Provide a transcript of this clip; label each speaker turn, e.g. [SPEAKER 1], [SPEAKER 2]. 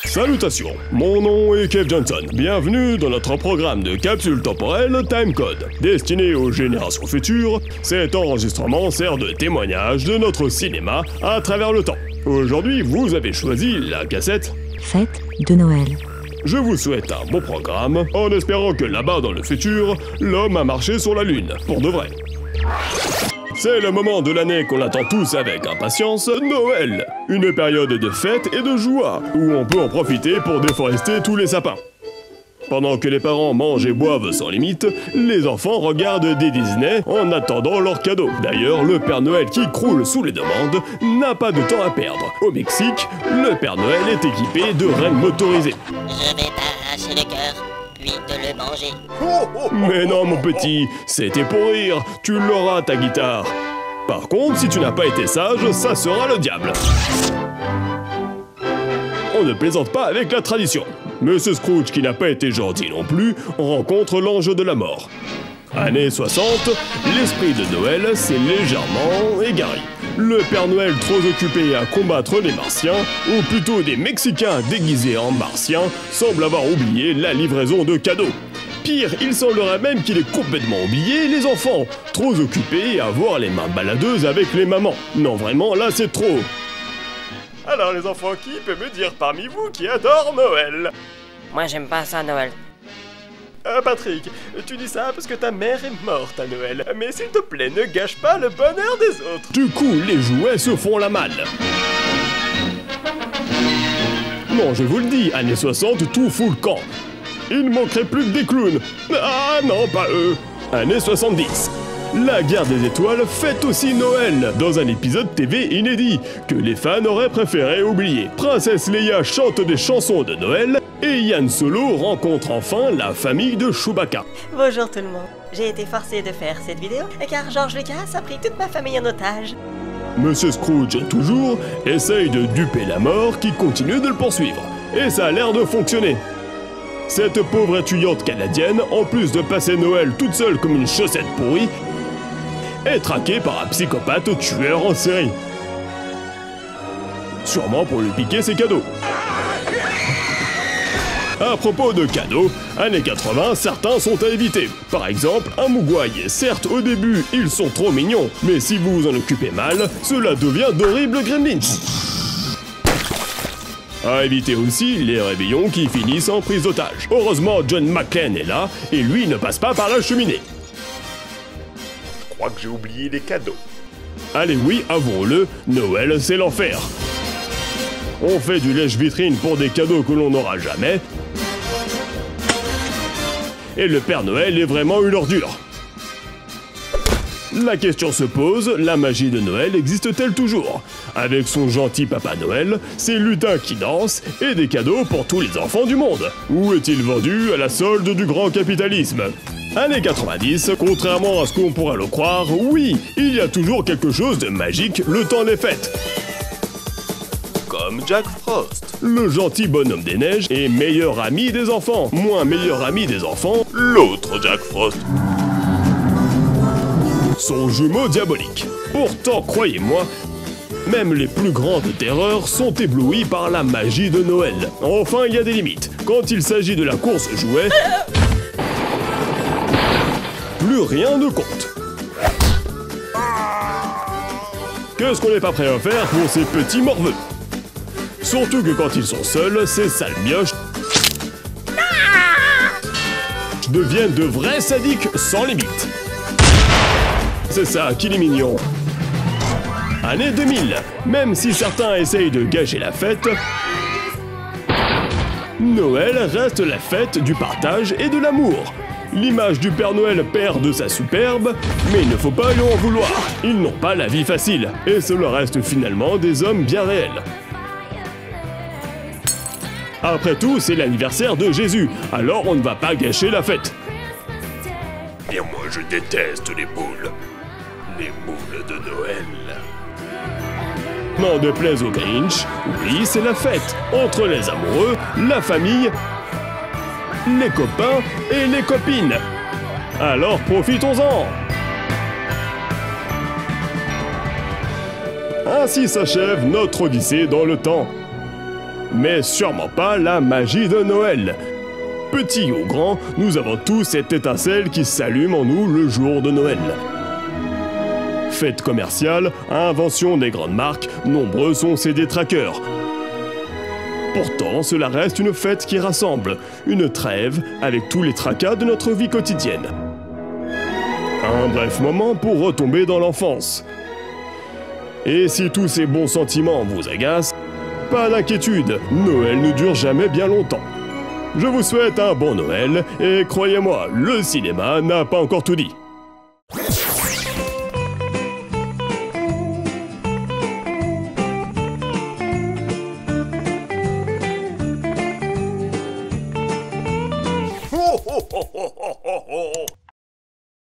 [SPEAKER 1] Salutations, mon nom est Kev Johnson. Bienvenue dans notre programme de capsule temporelle Timecode. Destiné aux générations futures, cet enregistrement sert de témoignage de notre cinéma à travers le temps. Aujourd'hui, vous avez choisi la cassette
[SPEAKER 2] Fête de Noël.
[SPEAKER 1] Je vous souhaite un bon programme, en espérant que là-bas dans le futur, l'homme a marché sur la Lune, pour de vrai. C'est le moment de l'année qu'on attend tous avec impatience, Noël. Une période de fête et de joie, où on peut en profiter pour déforester tous les sapins. Pendant que les parents mangent et boivent sans limite, les enfants regardent des Disney en attendant leurs cadeaux. D'ailleurs, le Père Noël qui croule sous les demandes n'a pas de temps à perdre. Au Mexique, le Père Noël est équipé de rennes motorisées.
[SPEAKER 3] Je vais t'arracher le cœur, puis te le manger.
[SPEAKER 1] Mais non mon petit, c'était pour rire, tu l'auras ta guitare. Par contre, si tu n'as pas été sage, ça sera le diable. On ne plaisante pas avec la tradition. Monsieur Scrooge, qui n'a pas été gentil non plus, rencontre l'ange de la mort. Années 60, l'esprit de Noël s'est légèrement égaré. Le Père Noël, trop occupé à combattre les Martiens, ou plutôt des Mexicains déguisés en Martiens, semble avoir oublié la livraison de cadeaux. Pire, il semblerait même qu'il ait complètement oublié les enfants, trop occupés à avoir les mains baladeuses avec les mamans. Non vraiment, là c'est trop. Alors les enfants, qui peut me dire parmi vous qui adore Noël?
[SPEAKER 3] Moi j'aime pas ça Noël.
[SPEAKER 1] Patrick, tu dis ça parce que ta mère est morte à Noël. Mais s'il te plaît, ne gâche pas le bonheur des autres. Du coup, les jouets se font la malle. Non, je vous le dis, années 60, tout fout le camp. Il ne manquerait plus que des clowns. Ah non, pas eux. Années 70. La guerre des étoiles fête aussi Noël, dans un épisode TV inédit, que les fans auraient préféré oublier. Princesse Leia chante des chansons de Noël, et Yann Solo rencontre enfin la famille de Chewbacca.
[SPEAKER 4] Bonjour tout le monde. J'ai été forcé de faire cette vidéo, car George Lucas a pris toute ma famille en otage.
[SPEAKER 1] Monsieur Scrooge, toujours, essaye de duper la mort qui continue de le poursuivre. Et ça a l'air de fonctionner. Cette pauvre étudiante canadienne, en plus de passer Noël toute seule comme une chaussette pourrie, est traquée par un psychopathe tueur en série. Sûrement pour lui piquer ses cadeaux. À propos de cadeaux, années 80, certains sont à éviter. Par exemple, un mougouaille. Certes, au début, ils sont trop mignons, mais si vous vous en occupez mal, cela devient d'horribles gremlins. À éviter aussi les réveillons qui finissent en prise d'otage. Heureusement, John McClane est là, et lui ne passe pas par la cheminée.
[SPEAKER 5] Je crois que j'ai oublié les cadeaux.
[SPEAKER 1] Allez oui, avouons-le, Noël c'est l'enfer. On fait du lèche-vitrine pour des cadeaux que l'on n'aura jamais. Et le Père Noël est vraiment une ordure. La question se pose, la magie de Noël existe-t-elle toujours? Avec son gentil Papa Noël, ses lutins qui dansent et des cadeaux pour tous les enfants du monde. Ou est-il vendu à la solde du grand capitalisme? Années 90, contrairement à ce qu'on pourrait le croire, oui, il y a toujours quelque chose de magique le temps des fêtes.
[SPEAKER 5] Comme Jack Frost.
[SPEAKER 1] Le gentil bonhomme des neiges est meilleur ami des enfants. Moins meilleur ami des enfants, l'autre Jack Frost. Son jumeau diabolique. Pourtant, croyez-moi, même les plus grandes terreurs sont éblouies par la magie de Noël. Enfin, il y a des limites. Quand il s'agit de la course jouet, plus rien ne compte. Qu'est-ce qu'on n'est pas prêt à faire pour ces petits morveux? Surtout que quand ils sont seuls, ces sales mioches deviennent de vrais sadiques sans limite. C'est ça qu'il est mignon. Année 2000, même si certains essayent de gâcher la fête, Noël reste la fête du partage et de l'amour. L'image du Père Noël perd de sa superbe, mais il ne faut pas lui en vouloir. Ils n'ont pas la vie facile, et cela reste finalement des hommes bien réels. Après tout, c'est l'anniversaire de Jésus, alors on ne va pas gâcher la fête.
[SPEAKER 5] Et moi je déteste les boules. Les boules de Noël.
[SPEAKER 1] N'en déplaise au Grinch, oui, c'est la fête, entre les amoureux, la famille les copains et les copines. Alors profitons-en! Ainsi s'achève notre odyssée dans le temps. Mais sûrement pas la magie de Noël. Petit ou grand, nous avons tous cette étincelle qui s'allume en nous le jour de Noël. Fête commerciale, invention des grandes marques, nombreux sont ses détraqueurs. Pourtant, cela reste une fête qui rassemble, une trêve avec tous les tracas de notre vie quotidienne. Un bref moment pour retomber dans l'enfance. Et si tous ces bons sentiments vous agacent, pas d'inquiétude, Noël ne dure jamais bien longtemps. Je vous souhaite un bon Noël et croyez-moi, le cinéma n'a pas encore tout dit.
[SPEAKER 5] Ho, ho, ho, ho, ho, ho, ho.